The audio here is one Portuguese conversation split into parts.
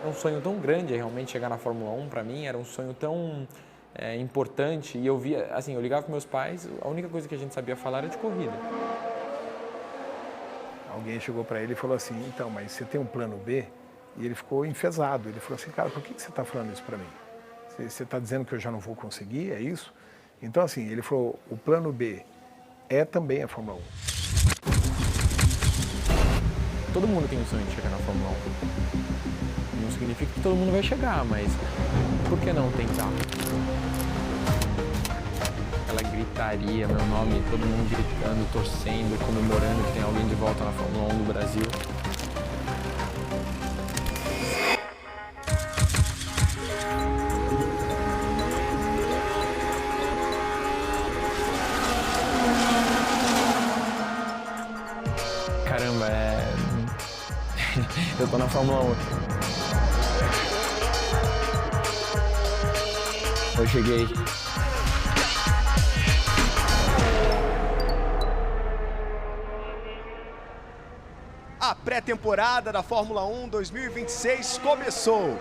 É um sonho tão grande realmente chegar na Fórmula 1 para mim, era um sonho tão importante e eu via, assim, eu ligava para meus pais, a única coisa que a gente sabia falar era de corrida. Alguém chegou para ele e falou assim, então, mas você tem um plano B? E ele ficou enfesado, ele falou assim, cara, por que você está falando isso para mim? Você está dizendo que eu já não vou conseguir, é isso? Então, assim, ele falou, o plano B é também a Fórmula 1. Todo mundo tem um sonho de chegar na Fórmula 1. Não significa que todo mundo vai chegar, mas por que não tentar? Aquela gritaria, meu nome, todo mundo gritando, torcendo, comemorando que tem alguém de volta na Fórmula 1 do Brasil. Caramba, eu tô na Fórmula 1. Eu cheguei. A pré-temporada da Fórmula 1 2026 começou.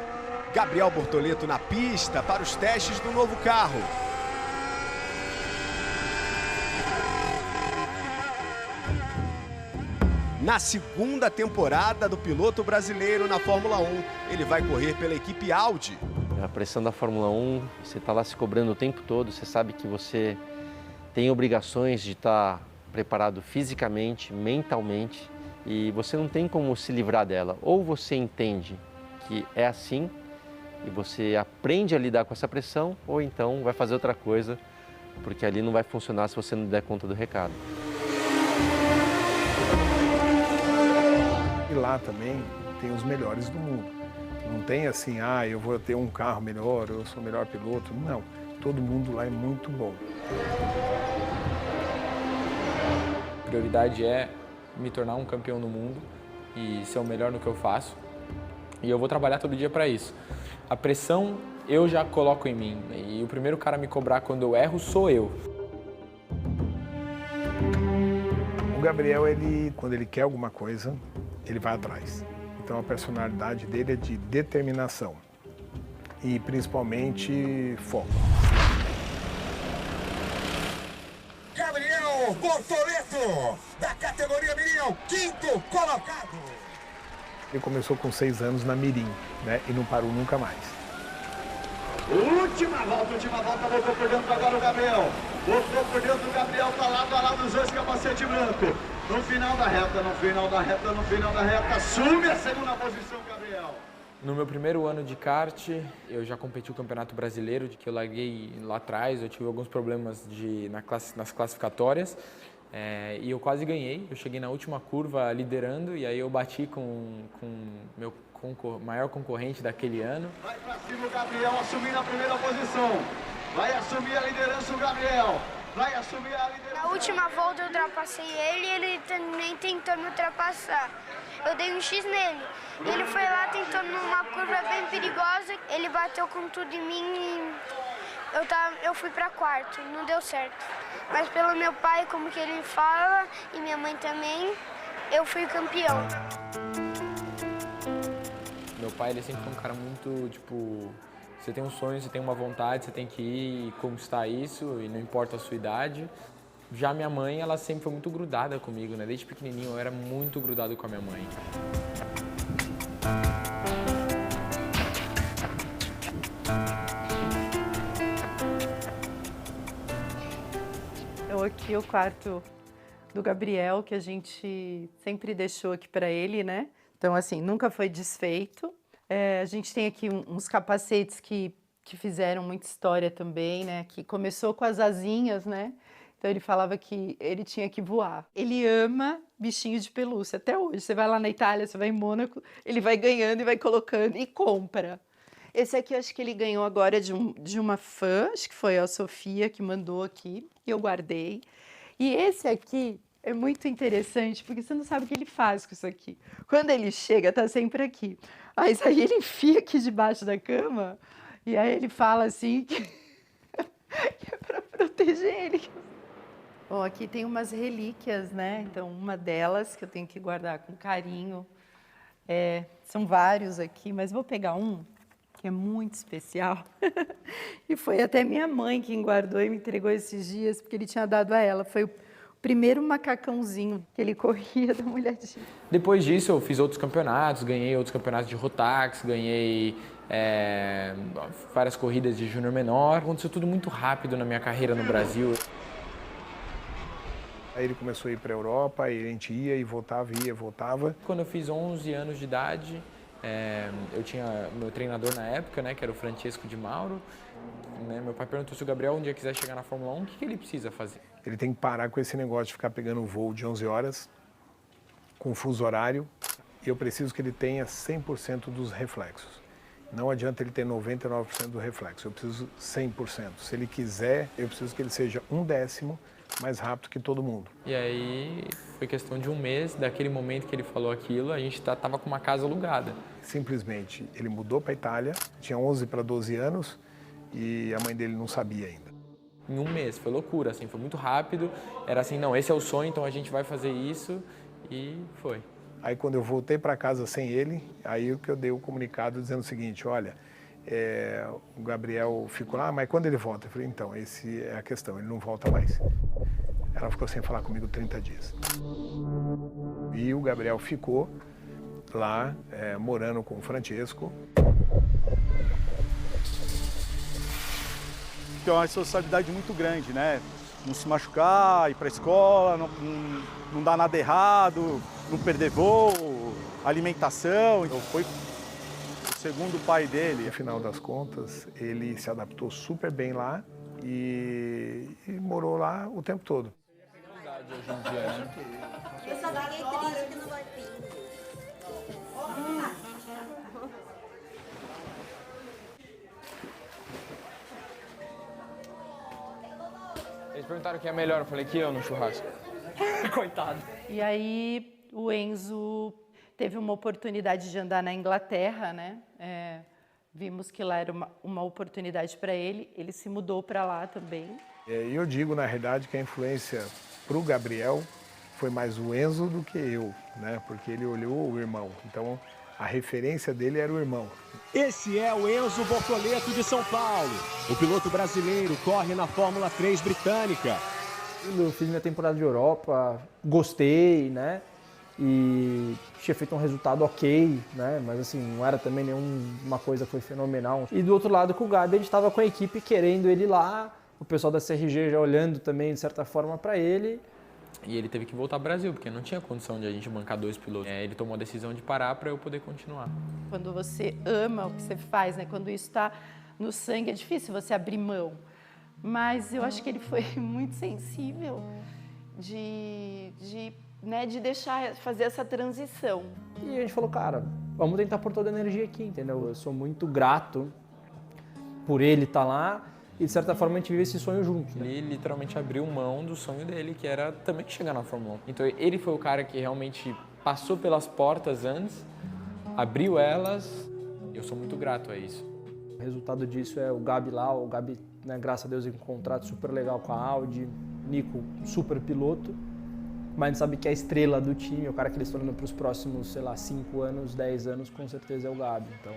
Gabriel Bortoleto na pista para os testes do novo carro. Na segunda temporada do piloto brasileiro na Fórmula 1, ele vai correr pela equipe Audi. A pressão da Fórmula 1, você está lá se cobrando o tempo todo, você sabe que você tem obrigações de estar preparado fisicamente, mentalmente, e você não tem como se livrar dela. Ou você entende que é assim e você aprende a lidar com essa pressão, ou então vai fazer outra coisa, porque ali não vai funcionar se você não der conta do recado. E lá também tem os melhores do mundo. Não tem assim, eu vou ter um carro melhor, eu sou o melhor piloto. Não, todo mundo lá é muito bom. A prioridade é me tornar um campeão no mundo e ser o melhor no que eu faço. E eu vou trabalhar todo dia para isso. A pressão eu já coloco em mim e o primeiro cara a me cobrar quando eu erro sou eu. O Gabriel, quando ele quer alguma coisa, ele vai atrás. Então a personalidade dele é de determinação e principalmente foco. Gabriel Bortoleto, da categoria Mirim, é o 5º colocado. Ele começou com 6 anos na Mirim, né? E não parou nunca mais. Última volta, voltou por dentro agora o Gabriel. Voltou por dentro o Gabriel, tá lado a lado os dois, capacete branco. No final da reta, assume a segunda posição, Gabriel. No meu primeiro ano de kart, eu já competi o Campeonato Brasileiro, de que eu larguei lá atrás, eu tive alguns problemas nas classificatórias, e eu quase ganhei. Eu cheguei na última curva liderando, e aí eu bati com meu maior concorrente daquele ano. Vai pra cima o Gabriel, assumindo a primeira posição. Vai assumir a liderança o Gabriel. Vai assumir a liderança. Na última volta eu ultrapassei ele e ele também tentou me ultrapassar. Eu dei um X nele. Ele foi lá tentando numa curva bem perigosa. Ele bateu com tudo em mim e eu fui para quarto. Não deu certo. Mas pelo meu pai, como que ele fala, e minha mãe também, eu fui campeão. Meu pai, ele sempre foi um cara muito, você tem um sonho, você tem uma vontade, você tem que ir e conquistar isso, e não importa a sua idade. Já minha mãe, ela sempre foi muito grudada comigo, né? Desde pequenininho eu era muito grudado com a minha mãe. Então aqui o quarto do Gabriel, que a gente sempre deixou aqui para ele, né? Então assim, nunca foi desfeito. A gente tem aqui uns capacetes que fizeram muita história também, né? Que começou com as asinhas, né? Então ele falava que ele tinha que voar. Ele ama bichinho de pelúcia até hoje. Você vai lá na Itália, você vai em Mônaco, ele vai ganhando e vai colocando e compra. Esse aqui eu acho que ele ganhou agora de uma fã, acho que foi a Sofia que mandou aqui, e eu guardei. E esse aqui é muito interessante, porque você não sabe o que ele faz com isso aqui. Quando ele chega, tá sempre aqui. Mas aí ele enfia aqui debaixo da cama, e aí ele fala assim que é para proteger ele. Bom, aqui tem umas relíquias, né? Então, uma delas que eu tenho que guardar com carinho São vários aqui, mas vou pegar um que é muito especial. E foi até minha mãe quem guardou e me entregou esses dias, porque ele tinha dado a ela. Foi o primeiro macacãozinho que ele corria da molhadinha. Depois disso, eu fiz outros campeonatos, ganhei outros campeonatos de Rotax, ganhei várias corridas de júnior menor. Aconteceu tudo muito rápido na minha carreira no Brasil. Aí ele começou a ir para a Europa, e a gente ia e voltava, ia, voltava. Quando eu fiz 11 anos de idade, eu tinha meu treinador na época, né, que era o Francesco Di Mauro. Né, meu pai perguntou se o Gabriel um dia quiser chegar na Fórmula 1, o que ele precisa fazer? Ele tem que parar com esse negócio de ficar pegando um voo de 11 horas, com fuso horário, e eu preciso que ele tenha 100% dos reflexos. Não adianta ele ter 99% do reflexo, eu preciso 100%. Se ele quiser, eu preciso que ele seja 1/10 mais rápido que todo mundo. E aí foi questão de um mês, daquele momento que ele falou aquilo, a gente estava com uma casa alugada. Simplesmente, ele mudou para a Itália, tinha 11 para 12 anos e a mãe dele não sabia ainda. Em um mês, foi loucura, assim, foi muito rápido. Era assim, não, esse é o sonho, então a gente vai fazer isso, e foi. Aí quando eu voltei para casa sem ele, aí que eu dei o comunicado dizendo o seguinte, olha, o Gabriel ficou lá, mas quando ele volta? Eu falei, então, essa é a questão, ele não volta mais. Ela ficou sem falar comigo 30 dias. E o Gabriel ficou lá, morando com o Francesco. Que é uma responsabilidade muito grande, né? Não se machucar, ir para a escola, não dar nada errado, não perder voo, alimentação. Então foi o segundo pai dele. No final das contas, ele se adaptou super bem lá e morou lá o tempo todo. Hoje em dia, né? Eu só fiquei triste que não vai ter. Eles perguntaram quem é melhor, eu falei que eu no churrasco. Coitado. E aí o Enzo teve uma oportunidade de andar na Inglaterra, né? Vimos que lá era uma oportunidade para ele, ele se mudou para lá também. E eu digo, na realidade, que a influência para o Gabriel foi mais o Enzo do que eu, né? Porque ele olhou o irmão, então a referência dele era o irmão. Esse é o Enzo Bortoleto de São Paulo. O piloto brasileiro corre na Fórmula 3 britânica. Eu fiz minha temporada de Europa, gostei, né? E tinha feito um resultado ok, né? Mas assim, não era também nenhuma coisa que foi fenomenal. E do outro lado, com o Gabi, a gente estava com a equipe querendo ele lá, o pessoal da CRG já olhando também, de certa forma, para ele. E ele teve que voltar ao Brasil, porque não tinha condição de a gente bancar 2 pilotos. Ele tomou a decisão de parar para eu poder continuar. Quando você ama o que você faz, né? Quando isso está no sangue, é difícil você abrir mão. Mas eu acho que ele foi muito sensível de deixar fazer essa transição. E a gente falou, cara, vamos tentar pôr toda a energia aqui, entendeu? Eu sou muito grato por ele estar lá e, de certa forma, a gente vive esse sonho junto. Né? Ele literalmente abriu mão do sonho dele, que era também chegar na Fórmula 1. Então, ele foi o cara que realmente passou pelas portas antes, abriu elas. Eu sou muito grato a isso. O resultado disso é o Gabi lá, o Gabi, né, graças a Deus, em um contrato super legal com a Audi, Nico, super piloto. Mas a gente sabe que a estrela do time, o cara que eles estão indo para os próximos, sei lá, 5 anos, 10 anos, com certeza é o Gabi. Então...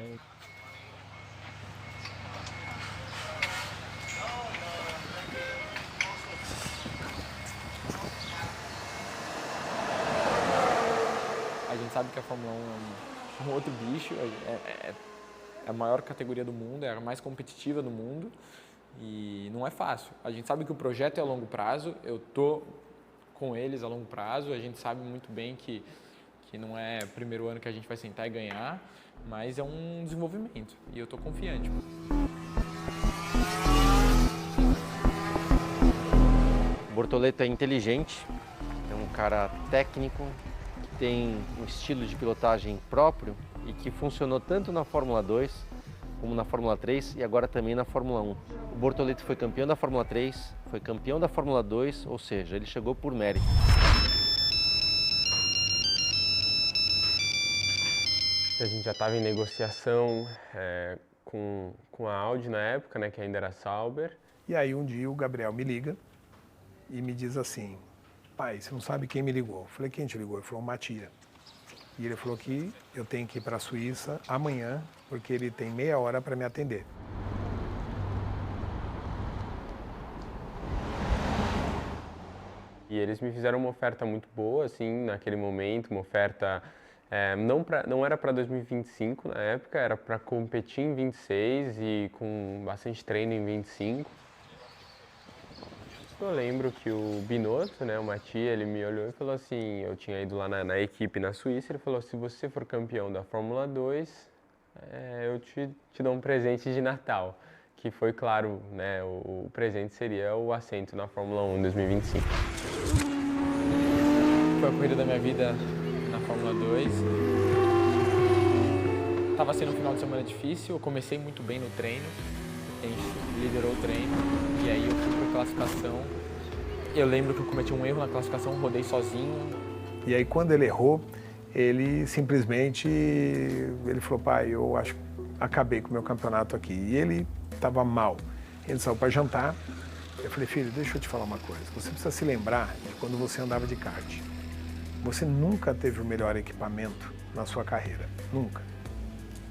A gente sabe que a Fórmula 1 é um outro bicho, é a maior categoria do mundo, é a mais competitiva do mundo e não é fácil. A gente sabe que o projeto é a longo prazo, eu tô com eles a longo prazo, a gente sabe muito bem que não é o primeiro ano que a gente vai sentar e ganhar, mas é um desenvolvimento e eu estou confiante. O Bortoleto é inteligente, é um cara técnico, que tem um estilo de pilotagem próprio e que funcionou tanto na Fórmula 2 como na Fórmula 3 e agora também na Fórmula 1. O Bortoleto foi campeão da Fórmula 3, foi campeão da Fórmula 2, ou seja, ele chegou por mérito. A gente já estava em negociação com a Audi na época, né, que ainda era Sauber. E aí um dia o Gabriel me liga e me diz assim, pai, você não sabe quem me ligou? Eu falei, quem te ligou? Ele falou, Matias. E ele falou que eu tenho que ir para a Suíça amanhã, porque ele tem meia hora para me atender. E eles me fizeram uma oferta muito boa, assim, naquele momento, uma oferta não era para 2025 na época, era para competir em 26 e com bastante treino em 25. Eu lembro que o Binotto, né, o Mattia, ele me olhou e falou assim, eu tinha ido lá na equipe na Suíça, ele falou, se você for campeão da Fórmula 2, eu te dou um presente de Natal, que foi, claro, né, o presente seria o assento na Fórmula 1 em 2025. Foi a corrida da minha vida na Fórmula 2. Estava sendo um final de semana difícil, eu comecei muito bem no treino, a gente liderou o treino e aí eu fui para a classificação. Eu lembro que eu cometi um erro na classificação, rodei sozinho. E aí quando ele errou, ele simplesmente falou, pai, eu acho que acabei com o meu campeonato aqui. E ele estava mal. Ele saiu para jantar. Eu falei, filho, deixa eu te falar uma coisa. Você precisa se lembrar de quando você andava de kart. Você nunca teve o melhor equipamento na sua carreira. Nunca.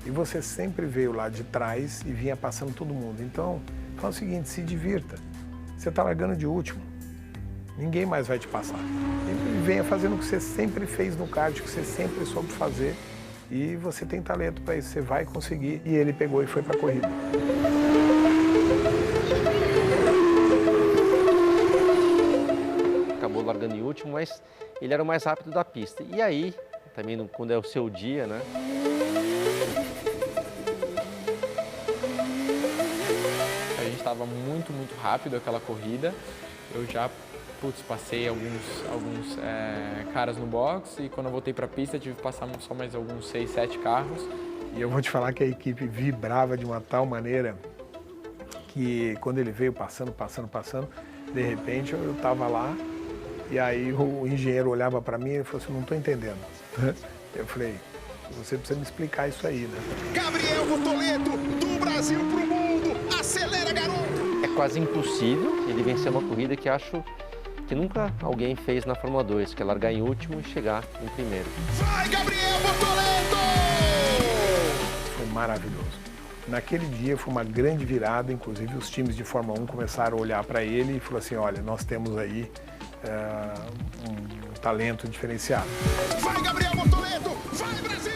E você sempre veio lá de trás e vinha passando todo mundo. Então, fala o seguinte, se divirta. Você está largando de último. Ninguém mais vai te passar. E venha fazendo o que você sempre fez no kart, que você sempre soube fazer. E você tem talento para isso, você vai conseguir. E ele pegou e foi para a corrida. Acabou largando em último, mas ele era o mais rápido da pista. E aí, também quando é o seu dia, né? A gente estava muito rápido aquela corrida. Eu já passei alguns caras no box e quando eu voltei para a pista tive que passar só mais alguns 6, 7 carros. E eu vou te falar que a equipe vibrava de uma tal maneira que quando ele veio passando, de repente eu estava lá e aí o engenheiro olhava para mim e falou assim, não estou entendendo. Eu falei, você precisa me explicar isso aí, né? Gabriel Bortoleto, do Brasil pro mundo, acelera, garoto! É quase impossível ele vencer uma corrida que acho que nunca alguém fez na Fórmula 2, que é largar em último e chegar em primeiro. Vai, Gabriel Bortoleto! Foi maravilhoso. Naquele dia foi uma grande virada, inclusive os times de Fórmula 1 começaram a olhar para ele e falaram assim, olha, nós temos aí um talento diferenciado. Vai, Gabriel Bortoleto! Vai, Brasil!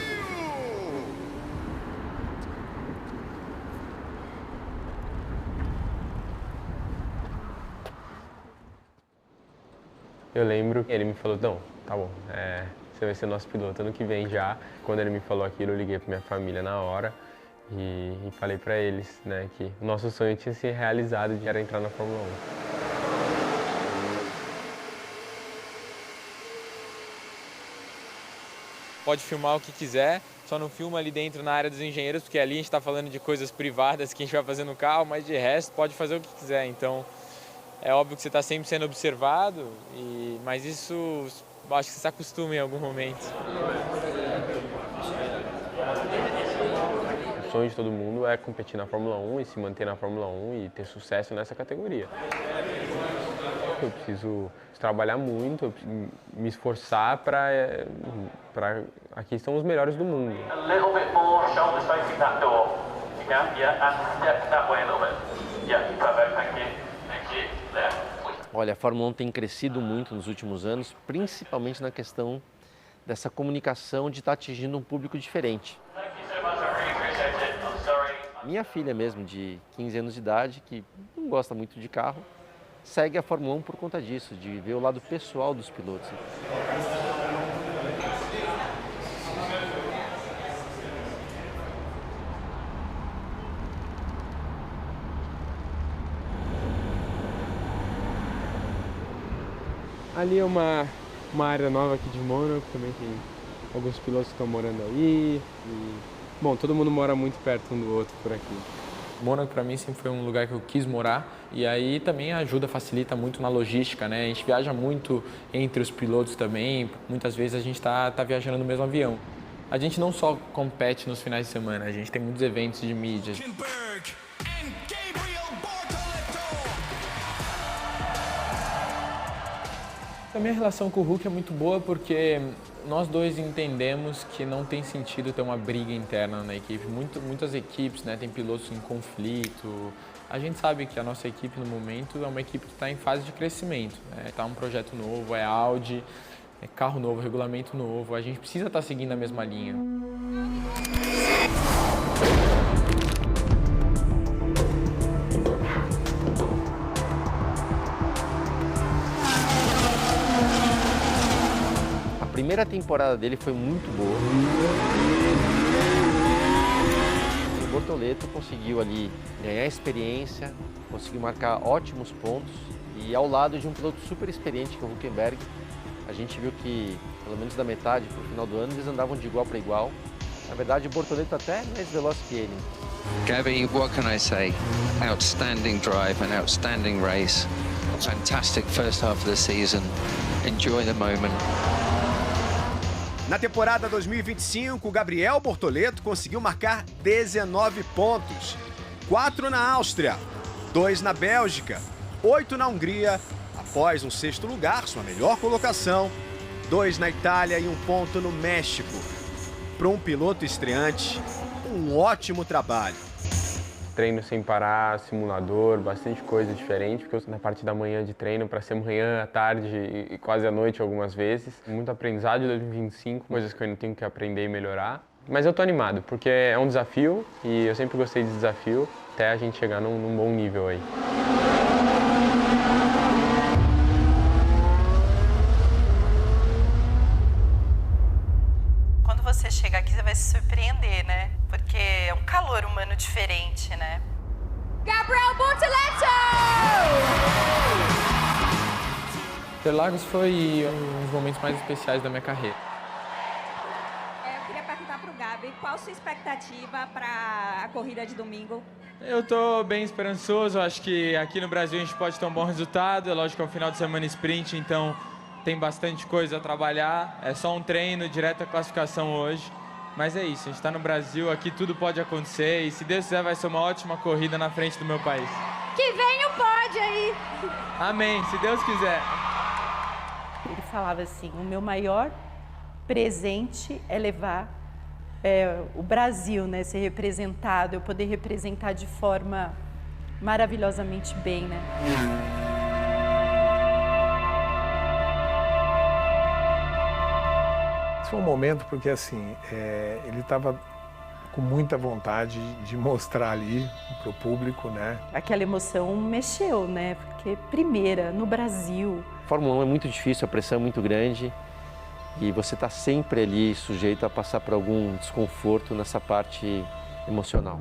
Eu lembro que ele me falou, não, tá bom, você vai ser nosso piloto ano que vem já. Quando ele me falou aquilo, eu liguei para minha família na hora e falei para eles, né, que o nosso sonho tinha se realizado de era entrar na Fórmula 1. Pode filmar o que quiser, só não filma ali dentro na área dos engenheiros, porque ali a gente está falando de coisas privadas que a gente vai fazer no carro, mas de resto pode fazer o que quiser. Então, é óbvio que você está sempre sendo observado, mas isso eu acho que você se acostuma em algum momento. O sonho de todo mundo é competir na Fórmula 1 e se manter na Fórmula 1 e ter sucesso nessa categoria. Eu preciso trabalhar muito, eu preciso me esforçar para... Aqui estão os melhores do mundo. Olha, a Fórmula 1 tem crescido muito nos últimos anos, principalmente na questão dessa comunicação de estar atingindo um público diferente. Minha filha mesmo, de 15 anos de idade, que não gosta muito de carro, segue a Fórmula 1 por conta disso, de ver o lado pessoal dos pilotos. Ali é uma área nova aqui de Mônaco, também tem alguns pilotos que estão morando aí. Bom, todo mundo mora muito perto um do outro por aqui. Mônaco para mim sempre foi um lugar que eu quis morar e aí também ajuda, facilita muito na logística, né? A gente viaja muito entre os pilotos também, muitas vezes a gente tá viajando no mesmo avião. A gente não só compete nos finais de semana, a gente tem muitos eventos de mídia. A minha relação com o Hulk é muito boa porque nós dois entendemos que não tem sentido ter uma briga interna na equipe. Muitas equipes, né, tem pilotos em conflito. A gente sabe que a nossa equipe no momento é uma equipe que está em fase de crescimento. Está um projeto novo, é Audi, é carro novo, regulamento novo. A gente precisa estar seguindo a mesma linha. A primeira temporada dele foi muito boa. O Bortoleto conseguiu ali ganhar experiência, conseguiu marcar ótimos pontos e ao lado de um piloto super experiente que é o Hülkenberg, a gente viu que pelo menos da metade para o final do ano eles andavam de igual para igual. Na verdade o Bortoleto até mais veloz que ele. Gabi, what can I say? Outstanding drive and outstanding race. Fantastic first half of the season. Enjoy the moment. Na temporada 2025, o Gabriel Bortoleto conseguiu marcar 19 pontos. 4 na Áustria, 2 na Bélgica, 8 na Hungria, após um 6º lugar, sua melhor colocação, 2 na Itália e 1 ponto no México. Para um piloto estreante, um ótimo trabalho. Treino sem parar, simulador, bastante coisa diferente, porque eu na parte da manhã de treino para ser manhã, à tarde e quase à noite algumas vezes. Muito aprendizado de 2025, coisas que eu ainda tenho que aprender e melhorar. Mas eu tô animado, porque é um desafio e eu sempre gostei de desafio, até a gente chegar num bom nível aí. Quando você chega aqui, você vai se surpreender, né? Porque é um calor humano diferente, né? Gabriel Bortoleto! Interlagos foi um dos momentos mais especiais da minha carreira. Eu queria perguntar para o Gabi, qual a sua expectativa para a corrida de domingo? Eu estou bem esperançoso, acho que aqui no Brasil a gente pode ter um bom resultado, é lógico que é um final de semana sprint, então tem bastante coisa a trabalhar, é só um treino, direto à classificação hoje. Mas é isso, a gente está no Brasil, aqui tudo pode acontecer e se Deus quiser vai ser uma ótima corrida na frente do meu país. Que venha o pódio aí! Amém, se Deus quiser. Ele falava assim, o meu maior presente é levar o Brasil, né, ser representado, eu poder representar de forma maravilhosamente bem, né? Esse foi um momento porque assim, ele estava com muita vontade de mostrar ali para o público, né? Aquela emoção mexeu, né? Porque primeira, no Brasil. Fórmula 1 é muito difícil, a pressão é muito grande e você está sempre ali sujeito a passar por algum desconforto nessa parte emocional.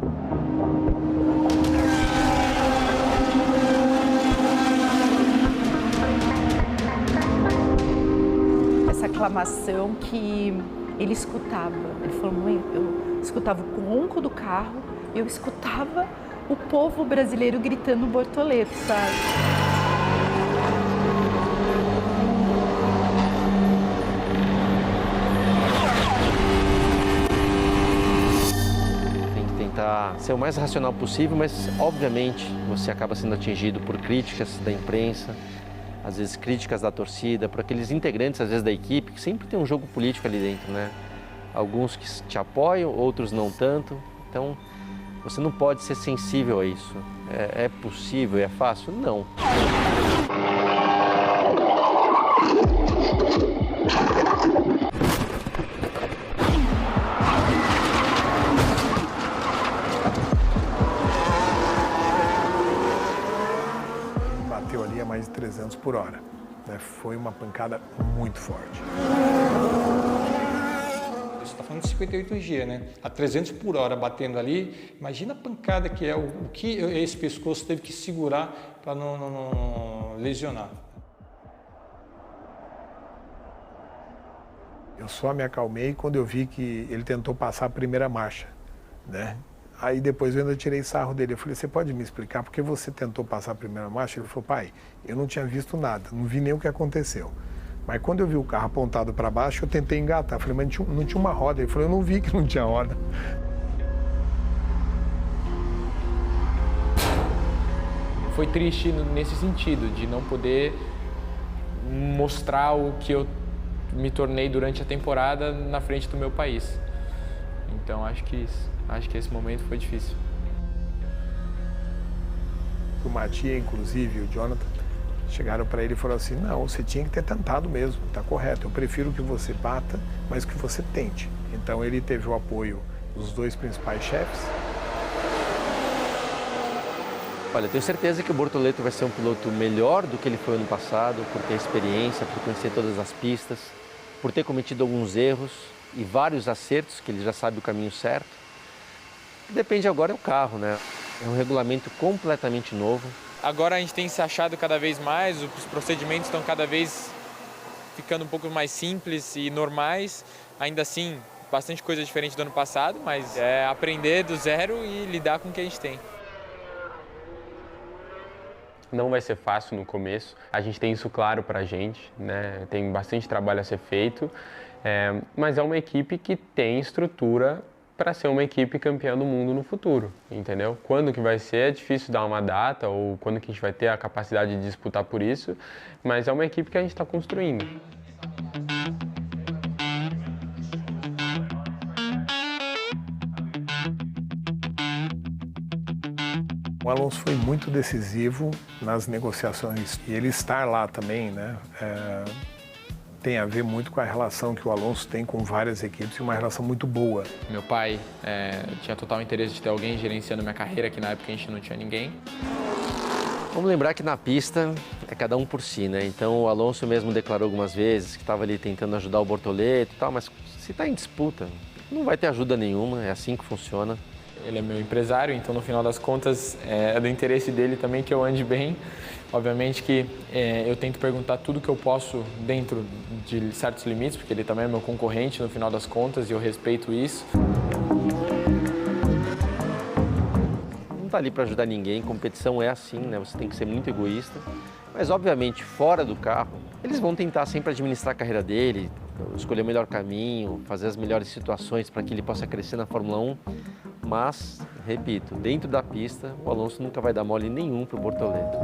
Essa aclamação que ele escutava. Ele falou, mãe, eu escutava o ronco do carro, eu escutava o povo brasileiro gritando Bortoleto, sabe? Tem que tentar ser o mais racional possível, mas obviamente você acaba sendo atingido por críticas da imprensa, às vezes críticas da torcida, por aqueles integrantes, às vezes, da equipe, que sempre tem um jogo político ali dentro, né? Alguns que te apoiam, outros não tanto. Então, você não pode ser sensível a isso. É possível, é fácil? Não. Bateu ali a mais de 300 por hora. Né? Foi uma pancada muito forte. Você está falando de 58 G, né? A 300 por hora batendo ali, imagina a pancada que é, o que esse pescoço teve que segurar para não lesionar. Eu só me acalmei quando eu vi que ele tentou passar a primeira marcha, né? Aí depois eu ainda tirei sarro dele. Eu falei, você pode me explicar por que você tentou passar a primeira marcha? Ele falou, pai, eu não tinha visto nada, não vi nem o que aconteceu. Mas quando eu vi o carro apontado para baixo, eu tentei engatar. Eu falei, mas não tinha uma roda. Ele falou, eu não vi que não tinha roda. Foi triste nesse sentido, de não poder mostrar o que eu me tornei durante a temporada na frente do meu país. Então acho que esse momento foi difícil. O Matias, inclusive, o Jonathan, chegaram para ele e falaram assim, não, você tinha que ter tentado mesmo, está correto, eu prefiro que você bata, mas que você tente. Então ele teve o apoio dos 2 principais chefes. Olha, eu tenho certeza que o Bortoleto vai ser um piloto melhor do que ele foi ano passado, por ter experiência, por conhecer todas as pistas, por ter cometido alguns erros e vários acertos, que ele já sabe o caminho certo. Depende agora do carro, né? É um regulamento completamente novo. Agora a gente tem se achado cada vez mais, os procedimentos estão cada vez ficando um pouco mais simples e normais. Ainda assim, bastante coisa diferente do ano passado, mas é aprender do zero e lidar com o que a gente tem. Não vai ser fácil no começo, a gente tem isso claro pra gente, né? Tem bastante trabalho a ser feito, mas é uma equipe que tem estrutura para ser uma equipe campeã do mundo no futuro, entendeu? Quando que vai ser, é difícil dar uma data ou quando que a gente vai ter a capacidade de disputar por isso, mas é uma equipe que a gente está construindo. O Alonso foi muito decisivo nas negociações e ele estar lá também, né, tem a ver muito com a relação que o Alonso tem com várias equipes e uma relação muito boa. Meu pai tinha total interesse de ter alguém gerenciando minha carreira, que na época a gente não tinha ninguém. Vamos lembrar que na pista é cada um por si, né? Então o Alonso mesmo declarou algumas vezes que estava ali tentando ajudar o Bortoleto e tal, mas se está em disputa, não vai ter ajuda nenhuma, é assim que funciona. Ele é meu empresário, então no final das contas é do interesse dele também que eu ande bem. Obviamente que eu tento perguntar tudo que eu posso dentro de certos limites, porque ele também é meu concorrente no final das contas e eu respeito isso. Não está ali para ajudar ninguém, competição é assim, né? Você tem que ser muito egoísta. Mas obviamente fora do carro, eles vão tentar sempre administrar a carreira dele, escolher o melhor caminho, fazer as melhores situações para que ele possa crescer na Fórmula 1. Mas, repito, dentro da pista, o Alonso nunca vai dar mole nenhum para o Bortoleto.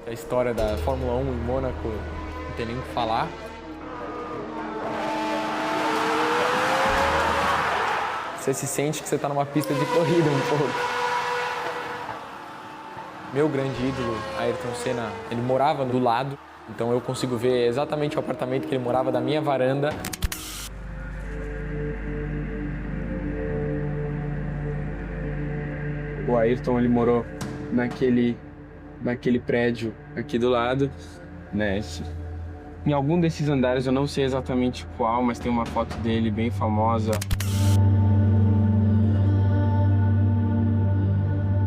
A história da Fórmula 1 em Mônaco, não tem nem o que falar. Você se sente que você está numa pista de corrida um pouco. Meu grande ídolo, Ayrton Senna, ele morava do lado, então eu consigo ver exatamente o apartamento que ele morava da minha varanda. O Ayrton, ele morou naquele prédio aqui do lado, né? Em algum desses andares, eu não sei exatamente qual, mas tem uma foto dele bem famosa.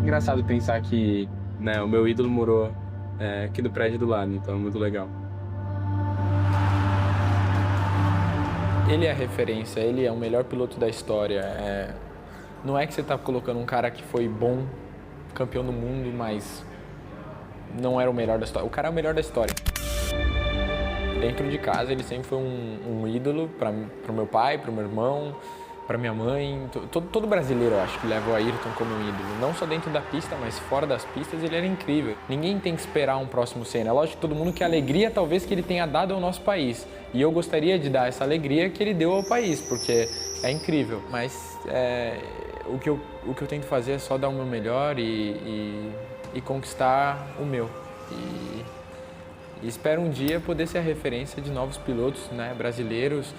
Engraçado pensar que, né, o meu ídolo morou aqui no prédio do lado, então é muito legal. Ele é a referência, ele é o melhor piloto da história. Não é que você está colocando um cara que foi bom, campeão do mundo, mas não era o melhor da história. O cara é o melhor da história. Dentro de casa, ele sempre foi um ídolo para o meu pai, para o meu irmão, para minha mãe. Todo brasileiro, eu acho, que leva o Ayrton como um ídolo. Não só dentro da pista, mas fora das pistas, ele era incrível. Ninguém tem que esperar um próximo Senna. É lógico que todo mundo quer a alegria, talvez, que ele tenha dado ao nosso país. E eu gostaria de dar essa alegria que ele deu ao país, porque é incrível. Mas o que eu tento fazer é só dar o meu melhor e conquistar o meu. E espero um dia poder ser a referência de novos pilotos, né, brasileiros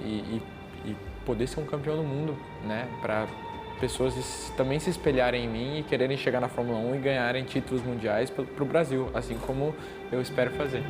e poder ser um campeão do mundo, né, para pessoas também se espelharem em mim e quererem chegar na Fórmula 1 e ganharem títulos mundiais para o Brasil, assim como eu espero fazer.